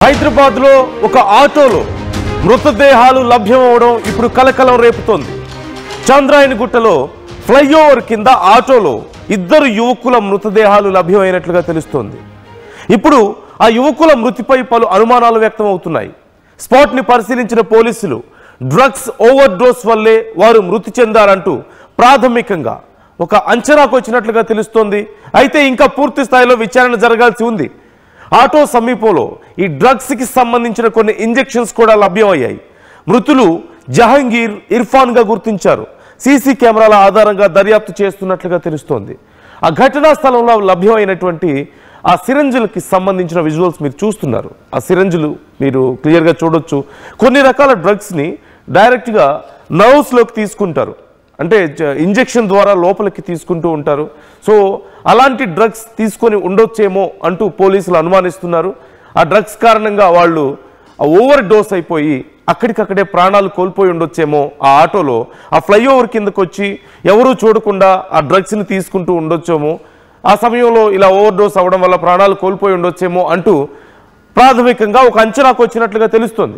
హైదరాబాద్లో ఒక ఆటోలో మృతదేహాలు లభ్యమవడం ఇప్పుడు కలకలం రేపుతోంది. చంద్రాయణగుట్టలో ఫ్లైఓవర్ కింద ఆటోలో ఇద్దరు యువకుల మృతదేహాలు లభ్యమైనట్లుగా తెలుస్తోంది. ఇప్పుడు ఆ యువకుల మృతిపై పలు అనుమానాలు వ్యక్తమవుతున్నాయి. స్పాట్ని పరిశీలించిన పోలీసులు డ్రగ్స్ ఓవర్ డోస్ వల్లే వారు మృతి చెందారంటూ ప్రాథమికంగా ఒక అంచనాకు వచ్చినట్లుగా తెలుస్తోంది. అయితే ఇంకా పూర్తి స్థాయిలో విచారణ జరగాల్సి ఉంది. ఆటో సమీపంలో ఈ డ్రగ్స్కి సంబంధించిన కొన్ని ఇంజెక్షన్స్ కూడా లభ్యమయ్యాయి. మృతులు జహంగీర్, ఇర్ఫాన్గా గుర్తించారు. సీసీ కెమెరాల ఆధారంగా దర్యాప్తు చేస్తున్నట్లుగా తెలుస్తోంది. ఆ ఘటనా స్థలంలో లభ్యమైనటువంటి ఆ సిరంజులకి సంబంధించిన విజువల్స్ మీరు చూస్తున్నారు. ఆ సిరంజులు మీరు క్లియర్గా చూడొచ్చు. కొన్ని రకాల డ్రగ్స్ని డైరెక్ట్గా నర్వ్స్లోకి తీసుకుంటారు, అంటే ఇంజెక్షన్ ద్వారా లోపలికి తీసుకుంటూ ఉంటారు. సో అలాంటి డ్రగ్స్ తీసుకొని ఉండొచ్చేమో అంటూ పోలీసులు అనుమానిస్తున్నారు. ఆ డ్రగ్స్ కారణంగా వాళ్ళు ఓవర్ డోస్ అయిపోయి అక్కడికక్కడే ప్రాణాలు కోల్పోయి ఉండొచ్చేమో. ఆ ఆటోలో ఆ ఫ్లైఓవర్ కిందకు వచ్చి ఎవరూ చూడకుండా ఆ డ్రగ్స్ని తీసుకుంటూ ఉండొచ్చేమో. ఆ సమయంలో ఇలా ఓవర్ డోస్ అవ్వడం వల్ల ప్రాణాలు కోల్పోయి ఉండొచ్చేమో అంటూ ప్రాథమికంగా ఒక అంచనాకు వచ్చినట్లుగా తెలుస్తోంది.